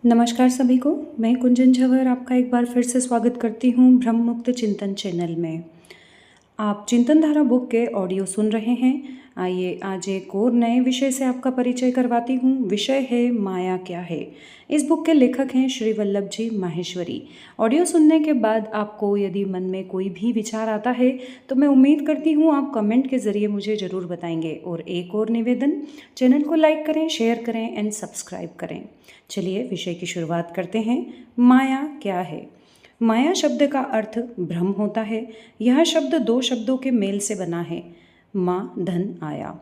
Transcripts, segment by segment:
नमस्कार सभी को। मैं कुंजन झवर आपका एक बार फिर से स्वागत करती हूँ ब्रह्म मुक्त चिंतन चैनल में। आप चिंतन धारा बुक के ऑडियो सुन रहे हैं। आइए आज एक और नए विषय से आपका परिचय करवाती हूँ। विषय है माया क्या है। इस बुक के लेखक हैं श्री वल्लभ जी माहेश्वरी। ऑडियो सुनने के बाद आपको यदि मन में कोई भी विचार आता है तो मैं उम्मीद करती हूँ आप कमेंट के ज़रिए मुझे ज़रूर बताएंगे। और एक और निवेदन, चैनल को लाइक करें, शेयर करें एंड सब्सक्राइब करें। चलिए विषय की शुरुआत करते हैं। माया क्या है। माया शब्द का अर्थ भ्रम होता है। यह शब्द दो शब्दों के मेल से बना है। माँ धन आया।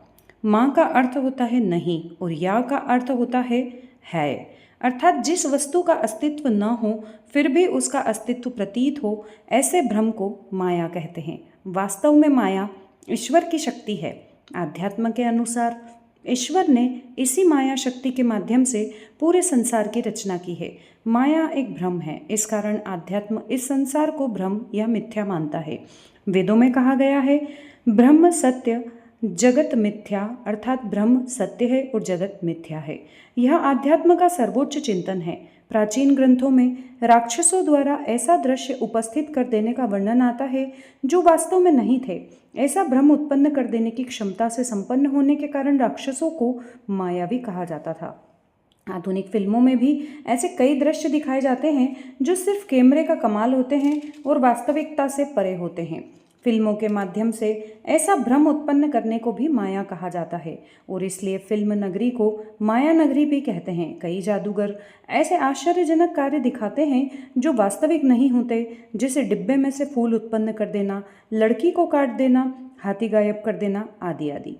माँ का अर्थ होता है नहीं और या का अर्थ होता है। अर्थात जिस वस्तु का अस्तित्व न हो फिर भी उसका अस्तित्व प्रतीत हो, ऐसे भ्रम को माया कहते हैं। वास्तव में माया ईश्वर की शक्ति है। आध्यात्म के अनुसार ईश्वर ने इसी माया शक्ति के माध्यम से पूरे संसार की रचना की है। माया एक भ्रम है। इस कारण आध्यात्म इस संसार को भ्रम या मिथ्या मानता है। वेदों में कहा गया है ब्रह्म सत्य जगत मिथ्या, अर्थात ब्रह्म सत्य है और जगत मिथ्या है। यह आध्यात्म का सर्वोच्च चिंतन है। प्राचीन ग्रंथों में राक्षसों द्वारा ऐसा दृश्य उपस्थित कर देने का वर्णन आता है जो वास्तव में नहीं थे। ऐसा भ्रम उत्पन्न कर देने की क्षमता से संपन्न होने के कारण राक्षसों को मायावी कहा जाता था। आधुनिक फिल्मों में भी ऐसे कई दृश्य दिखाए जाते हैं जो सिर्फ कैमरे का कमाल होते हैं और वास्तविकता से परे होते हैं। फिल्मों के माध्यम से ऐसा भ्रम उत्पन्न करने को भी माया कहा जाता है और इसलिए फिल्म नगरी को माया नगरी भी कहते हैं। कई जादूगर ऐसे आश्चर्यजनक कार्य दिखाते हैं जो वास्तविक नहीं होते, जैसे डिब्बे में से फूल उत्पन्न कर देना, लड़की को काट देना, हाथी गायब कर देना आदि आदि।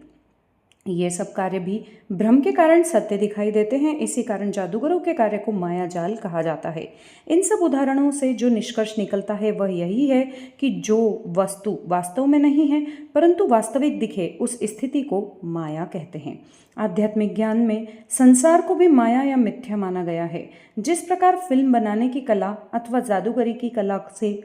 ये सब कार्य भी भ्रम के कारण सत्य दिखाई देते हैं। इसी कारण जादूगरों के कार्य को माया जाल कहा जाता है। इन सब उदाहरणों से जो निष्कर्ष निकलता है वह यही है कि जो वस्तु वास्तव में नहीं है परंतु वास्तविक दिखे, उस स्थिति को माया कहते हैं। आध्यात्मिक ज्ञान में संसार को भी माया या मिथ्या माना गया है। जिस प्रकार फिल्म बनाने की कला अथवा जादूगरी की कला से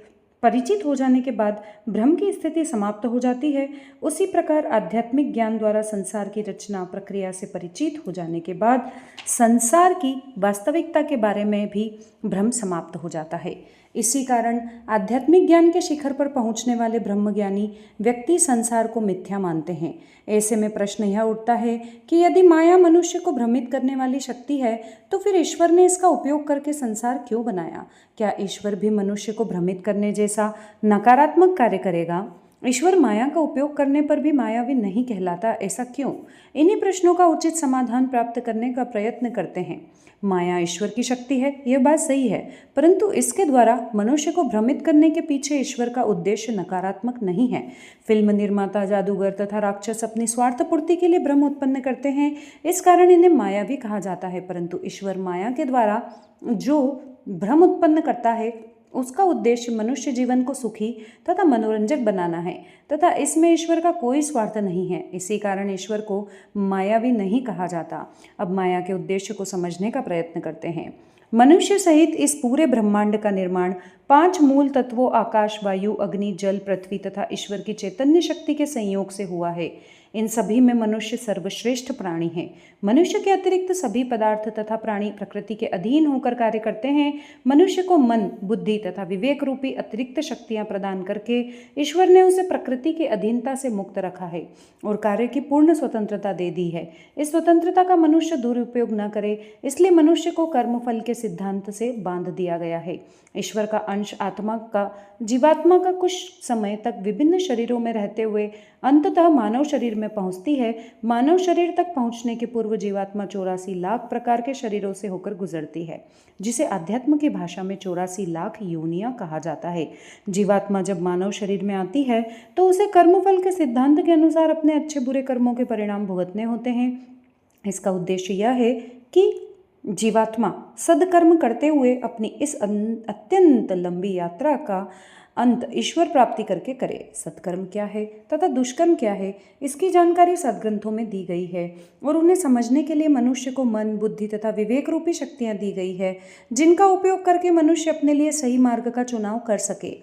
परिचित हो जाने के बाद भ्रम की स्थिति समाप्त हो जाती है, उसी प्रकार आध्यात्मिक ज्ञान द्वारा संसार की रचना प्रक्रिया से परिचित हो जाने के बाद संसार की वास्तविकता के बारे में भी भ्रम समाप्त हो जाता है। इसी कारण आध्यात्मिक ज्ञान के शिखर पर पहुंचने वाले ब्रह्मज्ञानी व्यक्ति संसार को मिथ्या मानते हैं। ऐसे में प्रश्न यह उठता है कि यदि माया मनुष्य को भ्रमित करने वाली शक्ति है तो फिर ईश्वर ने इसका उपयोग करके संसार क्यों बनाया। क्या ईश्वर भी मनुष्य को भ्रमित करने जैसा नकारात्मक कार्य करेगा। ईश्वर माया का उपयोग करने पर भी मायावी नहीं कहलाता, ऐसा क्यों। इन्हीं प्रश्नों का उचित समाधान प्राप्त करने का प्रयत्न करते हैं। माया ईश्वर की शक्ति है, यह बात सही है, परंतु इसके द्वारा मनुष्य को भ्रमित करने के पीछे ईश्वर का उद्देश्य नकारात्मक नहीं है। फिल्म निर्माता, जादूगर तथा राक्षस अपनी स्वार्थ पूर्ति के लिए भ्रम उत्पन्न करते हैं, इस कारण इन्हें मायावी कहा जाता है। परंतु ईश्वर माया के द्वारा जो भ्रम उत्पन्न करता है उसका उद्देश्य मनुष्य जीवन को सुखी तथा मनोरंजक बनाना है तथा इसमें ईश्वर का कोई स्वार्थ नहीं है। इसी कारण ईश्वर को मायावी नहीं कहा जाता। अब माया के उद्देश्य को समझने का प्रयत्न करते हैं। मनुष्य सहित इस पूरे ब्रह्मांड का निर्माण 5 मूल तत्वों आकाश, वायु, अग्नि, जल, पृथ्वी तथा ईश्वर की चैतन्य शक्ति के संयोग से हुआ है। इन सभी में मनुष्य सर्वश्रेष्ठ प्राणी है। मनुष्य के अतिरिक्त सभी पदार्थ तथा प्राणी प्रकृति के अधीन होकर कार्य करते हैं। मनुष्य को मन, बुद्धि तथा विवेक रूपी अतिरिक्त शक्तियां प्रदान करके ईश्वर ने उसे प्रकृति की अधीनता से मुक्त रखा है और कार्य की पूर्ण स्वतंत्रता दे दी है। इस स्वतंत्रता का मनुष्य दुरुपयोग न करे, इसलिए मनुष्य को कर्मफल के सिद्धांत से बांध दिया गया है। ईश्वर का अंश आत्मा का जीवात्मा का कुछ समय तक विभिन्न शरीरों में रहते हुए अंततः मानव शरीर में पहुंचती है। मानव शरीर तक पहुंचने के पूर्व जीवात्मा 84 लाख प्रकार के शरीरों से होकर गुजरती है, जिसे अध्यात्म की भाषा में 84 लाख योनियां कहा जाता है। जीवात्मा जब मानव शरीर में आती है तो उसे कर्मफल के सिद्धांत के अनुसार अपने अच्छे बुरे कर्मों के परिणाम भुगतने होते हैं। इसका उद्देश्य यह है कि जीवात्मा सदकर्म करते हुए अपनी इस अत्यंत लंबी यात्रा का अंत ईश्वर प्राप्ति करके करे। सत्कर्म क्या है तथा दुष्कर्म क्या है, इसकी जानकारी सद्ग्रंथों में दी गई है और उन्हें समझने के लिए मनुष्य को मन, बुद्धि तथा विवेक रूपी शक्तियां दी गई है, जिनका उपयोग करके मनुष्य अपने लिए सही मार्ग का चुनाव कर सके।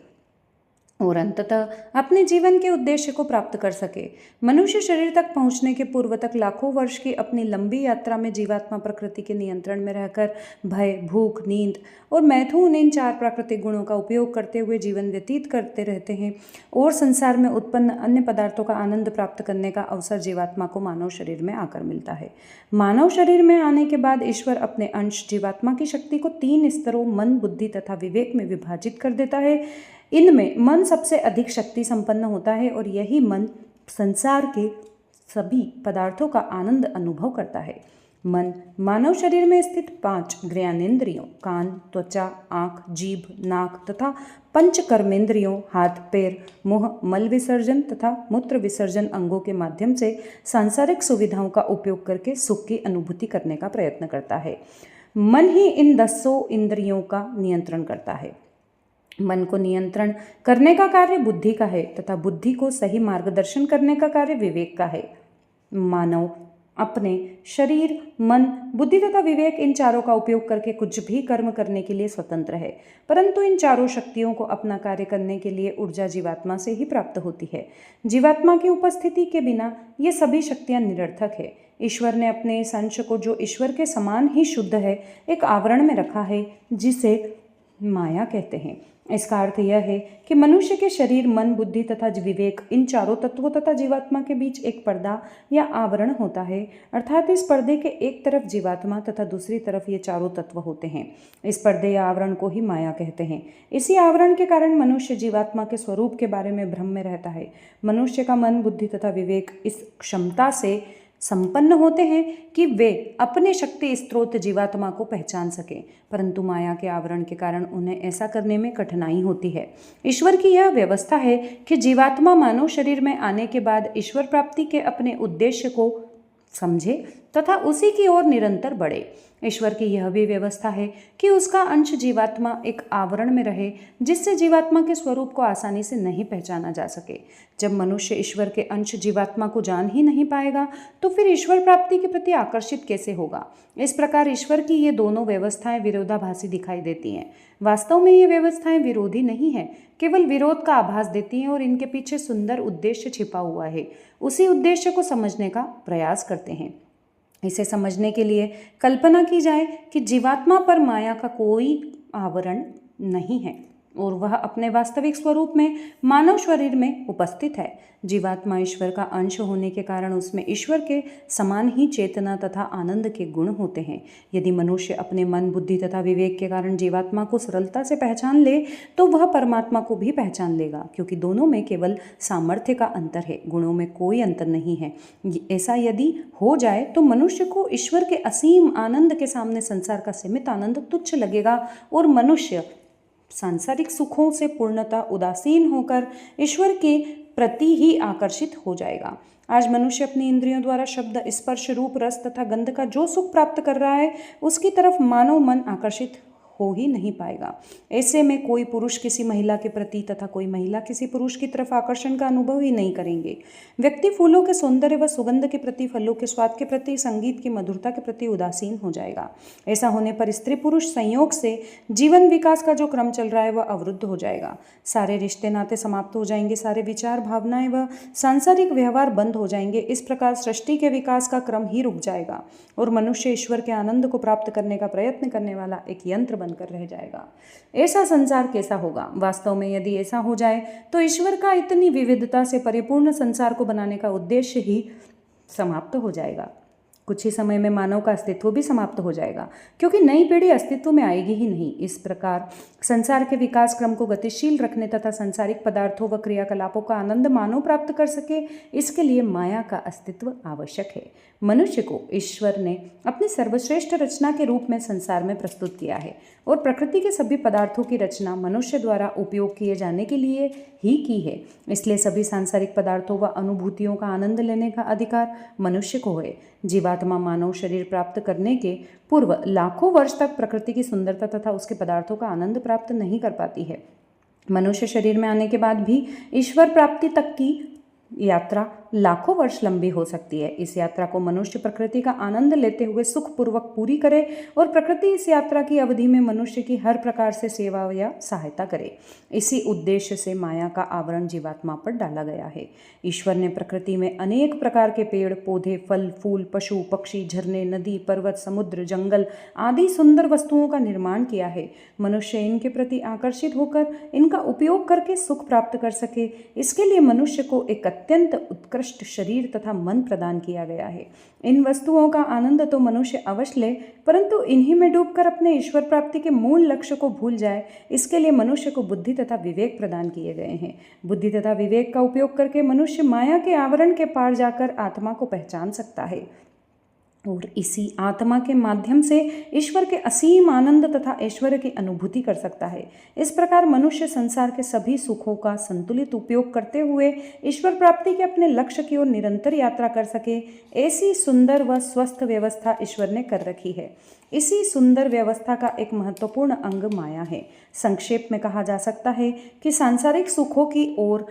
और अंततः अपने जीवन के उद्देश्य को प्राप्त कर सके। मनुष्य शरीर तक पहुंचने के पूर्व तक लाखों वर्ष की अपनी लंबी यात्रा में जीवात्मा प्रकृति के नियंत्रण में रहकर भय, भूख, नींद और मैथुन इन 4 प्राकृतिक गुणों का उपयोग करते हुए जीवन व्यतीत करते रहते हैं और संसार में उत्पन्न अन्य पदार्थों का आनंद प्राप्त करने का अवसर जीवात्मा को मानव शरीर में आकर मिलता है। मानव शरीर में आने के बाद ईश्वर अपने अंश जीवात्मा की शक्ति को 3 स्तरों मन, बुद्धि तथा विवेक में विभाजित कर देता है। इनमें मन सबसे अधिक शक्ति संपन्न होता है और यही मन संसार के सभी पदार्थों का आनंद अनुभव करता है। मन मानव शरीर में स्थित 5 ज्ञानेंद्रियों कान, त्वचा, आँख, जीभ, नाक तथा पंच कर्मेंद्रियों हाथ, पैर, मुंह, मल विसर्जन तथा मूत्र विसर्जन अंगों के माध्यम से सांसारिक सुविधाओं का उपयोग करके सुख की अनुभूति करने का प्रयत्न करता है। मन ही इन 10 इंद्रियों का नियंत्रण करता है। मन को नियंत्रण करने का कार्य बुद्धि का है तथा बुद्धि को सही मार्गदर्शन करने का कार्य विवेक का है। मानव अपने शरीर, मन, बुद्धि तथा विवेक इन चारों का उपयोग करके कुछ भी कर्म करने के लिए स्वतंत्र है, परंतु इन चारों शक्तियों को अपना कार्य करने के लिए ऊर्जा जीवात्मा से ही प्राप्त होती है। जीवात्मा की उपस्थिति के बिना ये सभी शक्तियां निरर्थक है। ईश्वर ने अपने इस अंश को, जो ईश्वर के समान ही शुद्ध है, एक आवरण में रखा है जिसे माया कहते हैं। इसका अर्थ यह है कि मनुष्य के शरीर, मन, बुद्धि तथा विवेक इन चारों तत्वों तथा जीवात्मा के बीच एक पर्दा या आवरण होता है, अर्थात इस पर्दे के एक तरफ जीवात्मा तथा दूसरी तरफ ये चारों तत्व होते हैं। इस पर्दे या आवरण को ही माया कहते हैं। इसी आवरण के कारण मनुष्य जीवात्मा के स्वरूप के बारे में भ्रम में रहता है। मनुष्य का मन, बुद्धि तथा विवेक इस क्षमता से संपन्न होते हैं कि वे अपने शक्ति स्रोत जीवात्मा को पहचान सकें, परंतु माया के आवरण के कारण उन्हें ऐसा करने में कठिनाई होती है। ईश्वर की यह व्यवस्था है कि जीवात्मा मानव शरीर में आने के बाद ईश्वर प्राप्ति के अपने उद्देश्य को समझे तथा उसी की ओर निरंतर बढ़े। ईश्वर की यह भी व्यवस्था है कि उसका अंश जीवात्मा एक आवरण में रहे जिससे जीवात्मा के स्वरूप को आसानी से नहीं पहचाना जा सके। जब मनुष्य ईश्वर के अंश जीवात्मा को जान ही नहीं पाएगा तो फिर ईश्वर प्राप्ति के प्रति आकर्षित कैसे होगा। इस प्रकार ईश्वर की ये दोनों व्यवस्थाएं विरोधाभासी दिखाई देती हैं। वास्तव में ये व्यवस्थाएं विरोधी नहीं है, केवल विरोध का आभास देती हैं और इनके पीछे सुंदर उद्देश्य छिपा हुआ है। उसी उद्देश्य को समझने का प्रयास करते हैं। इसे समझने के लिए कल्पना की जाए कि जीवात्मा पर माया का कोई आवरण नहीं है और वह अपने वास्तविक स्वरूप में मानव शरीर में उपस्थित है। जीवात्मा ईश्वर का अंश होने के कारण उसमें ईश्वर के समान ही चेतना तथा आनंद के गुण होते हैं। यदि मनुष्य अपने मन, बुद्धि तथा विवेक के कारण जीवात्मा को सरलता से पहचान ले तो वह परमात्मा को भी पहचान लेगा, क्योंकि दोनों में केवल सामर्थ्य का अंतर है, गुणों में कोई अंतर नहीं है। ऐसा यदि हो जाए तो मनुष्य को ईश्वर के असीम आनंद के सामने संसार का सीमित आनंद तुच्छ लगेगा और मनुष्य सांसारिक सुखों से पूर्णतः उदासीन होकर ईश्वर के प्रति ही आकर्षित हो जाएगा। आज मनुष्य अपनी इंद्रियों द्वारा शब्द, स्पर्श, रूप, रस तथा गंध का जो सुख प्राप्त कर रहा है उसकी तरफ मानव मन आकर्षित हो ही नहीं पाएगा। ऐसे में कोई पुरुष किसी महिला के प्रति तथा कोई महिला किसी पुरुष की तरफ आकर्षण का अनुभव ही नहीं करेंगे। व्यक्ति फूलों के सौंदर्य व सुगंध के प्रति, फलों के स्वाद के प्रति, संगीत की मधुरता के प्रति उदासीन हो जाएगा। ऐसा होने पर स्त्री पुरुष संयोग से जीवन विकास का जो क्रम चल रहा है वह अवरुद्ध हो जाएगा। सारे रिश्ते नाते समाप्त हो जाएंगे, सारे विचार, भावनाएं व सांसारिक व्यवहार बंद हो जाएंगे। इस प्रकार सृष्टि के विकास का क्रम ही रुक जाएगा और मनुष्य ईश्वर के आनंद को प्राप्त करने का प्रयत्न करने वाला एक यंत्र बनकर रह जाएगा। ऐसा संसार कैसा होगा? वास्तव में यदि ऐसा हो जाए तो ईश्वर का इतनी विविधता से परिपूर्ण संसार को बनाने का उद्देश्य ही समाप्त हो जाएगा। कुछ ही समय में मानव का अस्तित्व भी समाप्त हो जाएगा, क्योंकि नई पीढ़ी अस्तित्व में आएगी ही नहीं। इस प्रकार संसार के विकास क्रम को गतिशील रखने तथा सांसारिक पदार्थों व क्रियाकलापों का आनंद मानव प्राप्त कर सके, इसके लिए माया का अस्तित्व आवश्यक है। मनुष्य को ईश्वर ने अपनी सर्वश्रेष्ठ रचना के रूप में संसार में प्रस्तुत किया है और प्रकृति के सभी पदार्थों की रचना मनुष्य द्वारा उपयोग किए जाने के लिए ही की है। इसलिए सभी सांसारिक पदार्थों व अनुभूतियों का आनंद लेने का अधिकार मनुष्य को है। जीवात्मा मानव शरीर प्राप्त करने के पूर्व लाखों वर्ष तक प्रकृति की सुंदरता तथा उसके पदार्थों का आनंद प्राप्त नहीं कर पाती है। मनुष्य शरीर में आने के बाद भी ईश्वर प्राप्ति तक की यात्रा लाखों वर्ष लंबी हो सकती है। इस यात्रा को मनुष्य प्रकृति का आनंद लेते हुए सुखपूर्वक पूरी करे और प्रकृति इस यात्रा की अवधि में मनुष्य की हर प्रकार से सेवा या सहायता करे। इसी उद्देश्य से माया का आवरण जीवात्मा पर डाला गया है। ईश्वर ने प्रकृति में अनेक प्रकार के पेड़ पौधे, फल फूल, पशु पक्षी, झरने, नदी, पर्वत, समुद्र, जंगल आदि सुंदर वस्तुओं का निर्माण किया है। मनुष्य इनके प्रति आकर्षित होकर इनका उपयोग करके सुख प्राप्त कर सके, इसके लिए मनुष्य को एक अत्यंत उत्कृष्ट शरीर तथा मन प्रदान किया गया है। इन वस्तुओं का आनंद तो मनुष्य अवश्य ले, परंतु इन्हीं में डूबकर अपने ईश्वर प्राप्ति के मूल लक्ष्य को भूल जाए, इसके लिए मनुष्य को बुद्धि तथा विवेक प्रदान किए गए हैं। बुद्धि तथा विवेक का उपयोग करके मनुष्य माया के आवरण के पार जाकर आत्मा को पहचान सकता है और इसी आत्मा के माध्यम से ईश्वर के असीम आनंद तथा ऐश्वर्य की अनुभूति कर सकता है। इस प्रकार मनुष्य संसार के सभी सुखों का संतुलित उपयोग करते हुए ईश्वर प्राप्ति के अपने लक्ष्य की ओर निरंतर यात्रा कर सके, ऐसी सुंदर व स्वस्थ व्यवस्था ईश्वर ने कर रखी है। इसी सुंदर व्यवस्था का एक महत्वपूर्ण अंग माया है। संक्षेप में कहा जा सकता है कि सांसारिक सुखों की ओर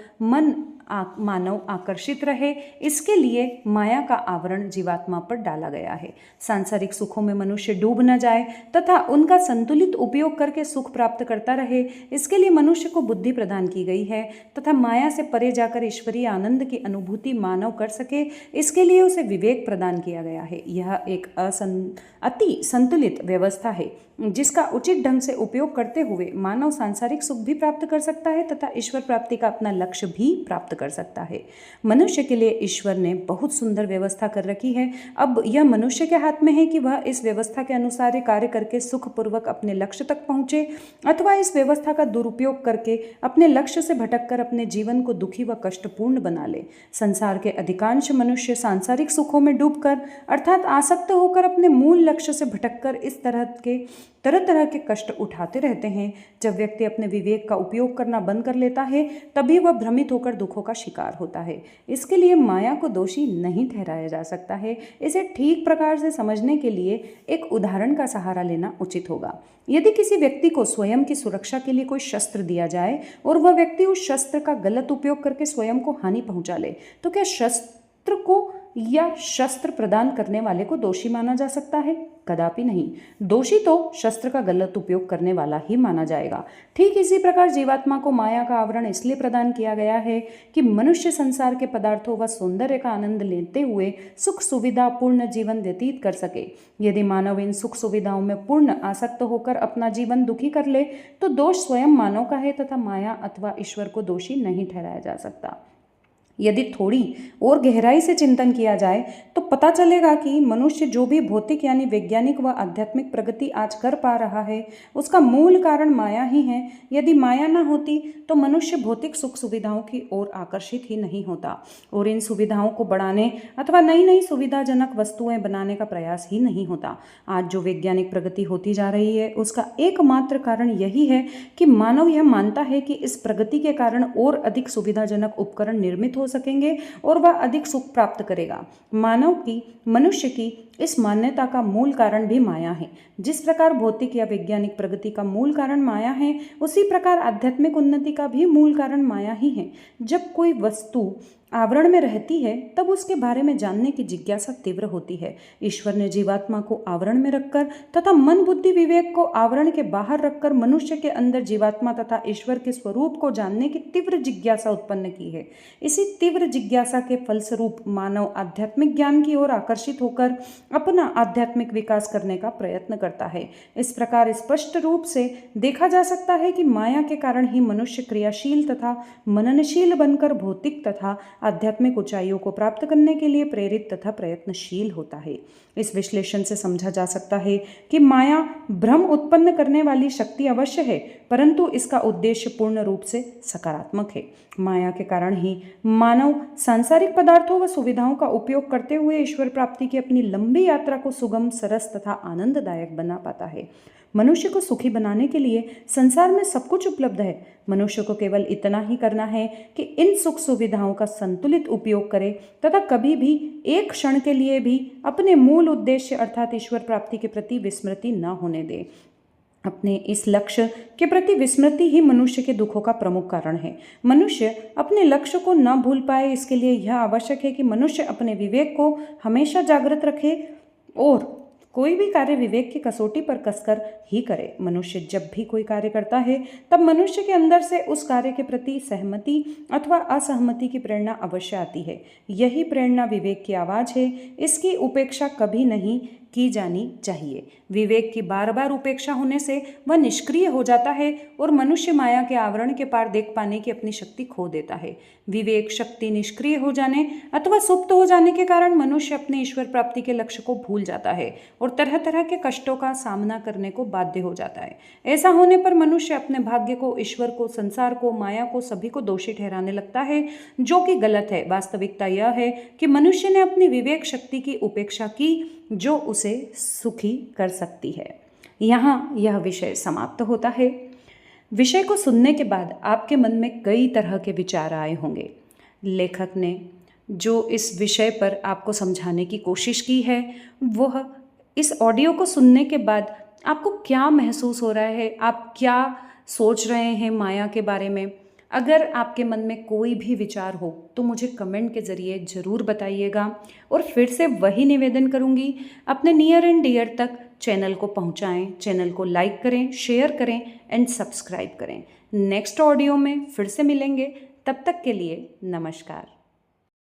मानव आकर्षित रहे, इसके लिए माया का आवरण जीवात्मा पर डाला गया है। सांसारिक सुखों में मनुष्य डूब न जाए तथा उनका संतुलित उपयोग करके सुख प्राप्त करता रहे, इसके लिए मनुष्य को बुद्धि प्रदान की गई है तथा माया से परे जाकर ईश्वरीय आनंद की अनुभूति मानव कर सके, इसके लिए उसे विवेक प्रदान किया गया है। यह एक अति संतुलित व्यवस्था है जिसका उचित ढंग से उपयोग करते हुए मानव सांसारिक सुख भी प्राप्त कर सकता है तथा ईश्वर प्राप्ति का अपना लक्ष्य भी प्राप्त कर सकता है। मनुष्य के लिए ईश्वर ने बहुत सुंदर व्यवस्था कर रखी है। अब यह मनुष्य के हाथ में है कि वह इस व्यवस्था के अनुसार कार्य करके सुखपूर्वक अपने लक्ष्य तक पहुंचे अथवा इस व्यवस्था का दुरुपयोग करके अपने लक्ष्य से भटककर अपने जीवन को दुखी व कष्टपूर्ण बना ले। संसार के अधिकांश मनुष्य सांसारिक सुखों में डूबकर अर्थात आसक्त होकर अपने मूल लक्ष्य से भटककर इस तरह तरह के कष्ट उठाते रहते हैं। जब व्यक्ति अपने विवेक का उपयोग करना बंद कर लेता है तभी वह भ्रमित होकर दुखों का शिकार होता है। इसके लिए माया को दोषी नहीं ठहराया जा सकता है। इसे ठीक प्रकार से समझने के लिए एक उदाहरण का सहारा लेना उचित होगा। यदि किसी व्यक्ति को स्वयं की सुरक्षा के लिए कोई शस्त्र दिया जाए और वह व्यक्ति उस शस्त्र का गलत उपयोग करके स्वयं को हानि पहुंचा ले, तो क्या शस्त्र को या शस्त्र प्रदान करने वाले को दोषी माना जा सकता है? कदापि नहीं। दोषी तो शस्त्र का गलत उपयोग करने वाला ही माना जाएगा। ठीक इसी प्रकार जीवात्मा को माया का आवरण इसलिए प्रदान किया गया है कि मनुष्य संसार के पदार्थों व सौंदर्य का आनंद लेते हुए सुख सुविधा पूर्ण जीवन व्यतीत कर सके। यदि मानव इन सुख सुविधाओं में पूर्ण आसक्त होकर अपना जीवन दुखी कर ले तो दोष स्वयं मानव का है तथा माया अथवा ईश्वर को दोषी नहीं ठहराया जा सकता। यदि थोड़ी और गहराई से चिंतन किया जाए तो पता चलेगा कि मनुष्य जो भी भौतिक यानी वैज्ञानिक व आध्यात्मिक प्रगति आज कर पा रहा है उसका मूल कारण माया ही है। यदि माया न होती तो मनुष्य भौतिक सुख सुविधाओं की ओर आकर्षित ही नहीं होता और इन सुविधाओं को बढ़ाने अथवा नई नई सुविधाजनक वस्तुएं बनाने का प्रयास ही नहीं होता। आज जो वैज्ञानिक प्रगति होती जा रही है उसका एकमात्र कारण यही है कि मानव यह मानता है कि इस प्रगति के कारण और अधिक सुविधाजनक उपकरण निर्मित हो सकेंगे और वह अधिक सुख प्राप्त करेगा। मनुष्य की इस मान्यता का मूल कारण भी माया है। जिस प्रकार भौतिक या वैज्ञानिक प्रगति का मूल कारण माया है, उसी प्रकार आध्यात्मिक उन्नति का भी मूल कारण माया ही है। जब कोई वस्तु आवरण में रहती है तब उसके बारे में जानने की जिज्ञासा तीव्र होती है। ईश्वर ने जीवात्मा को आवरण में रखकर तथा मन बुद्धि विवेक को आवरण के बाहर रखकर मनुष्य के अंदर जीवात्मा तथा ईश्वर के स्वरूप को जानने की तीव्र जिज्ञासा उत्पन्न की है। इसी तीव्र जिज्ञासा के फलस्वरूप मानव आध्यात्मिक ज्ञान की ओर आकर्षित होकर अपना आध्यात्मिक विकास करने का प्रयत्न करता है। इस प्रकार स्पष्ट रूप से देखा जा सकता है कि माया के कारण ही मनुष्य क्रियाशील तथा मननशील बनकर भौतिक तथा आध्यात्मिक ऊंचाइयों को प्राप्त करने के लिए प्रेरित तथा प्रयत्नशील होता है। इस विश्लेषण से समझा जा सकता है कि माया भ्रम उत्पन्न करने वाली शक्ति अवश्य है, परंतु इसका उद्देश्य पूर्ण रूप से सकारात्मक है। माया के कारण ही मानव सांसारिक पदार्थों व सुविधाओं का उपयोग करते हुए ईश्वर प्राप्ति की अपनी लंबी यात्रा को सुगम, सरस तथा आनंददायक बना पाता है। मनुष्य को सुखी बनाने के लिए संसार में सब कुछ उपलब्ध है। मनुष्य को केवल इतना ही करना है कि इन सुख सुविधाओं का संतुलित उपयोग करे तथा कभी भी एक क्षण के लिए भी अपने मूल उद्देश्य अर्थात ईश्वर प्राप्ति के प्रति विस्मृति न होने दे। अपने इस लक्ष्य के प्रति विस्मृति ही मनुष्य के दुखों का प्रमुख कारण है। मनुष्य अपने लक्ष्य को न भूल पाए, इसके लिए यह आवश्यक है कि मनुष्य अपने विवेक को हमेशा जागृत रखे और कोई भी कार्य विवेक की कसौटी पर कसकर ही करे। मनुष्य जब भी कोई कार्य करता है तब मनुष्य के अंदर से उस कार्य के प्रति सहमति अथवा असहमति की प्रेरणा अवश्य आती है। यही प्रेरणा विवेक की आवाज़ है। इसकी उपेक्षा कभी नहीं की जानी चाहिए। विवेक की बार बार उपेक्षा होने से वह निष्क्रिय हो जाता है और मनुष्य माया के आवरण के पार देख पाने की अपनी शक्ति खो देता है। विवेक शक्ति निष्क्रिय हो जाने अथवा सुप्त हो जाने के कारण मनुष्य अपने ईश्वर प्राप्ति के लक्ष्य को भूल जाता है और तरह तरह के कष्टों का सामना करने को बाध्य हो जाता है। ऐसा होने पर मनुष्य अपने भाग्य को, ईश्वर को, संसार को, माया को, सभी को दोषी ठहराने लगता है, जो कि गलत है। वास्तविकता यह है कि मनुष्य ने अपनी विवेक शक्ति की उपेक्षा की जो उसे सुखी कर सकती है। यहाँ यह विषय समाप्त होता है। विषय को सुनने के बाद आपके मन में कई तरह के विचार आए होंगे। लेखक ने जो इस विषय पर आपको समझाने की कोशिश की है, वह इस ऑडियो को सुनने के बाद आपको क्या महसूस हो रहा है, आप क्या सोच रहे हैं माया के बारे में। अगर आपके मन में कोई भी विचार हो तो मुझे कमेंट के ज़रिए ज़रूर बताइएगा। और फिर से वही निवेदन करूँगी, अपने नियर एंड डियर तक चैनल को पहुँचाएँ, चैनल को लाइक करें, शेयर करें एंड सब्सक्राइब करें। नेक्स्ट ऑडियो में फिर से मिलेंगे, तब तक के लिए नमस्कार।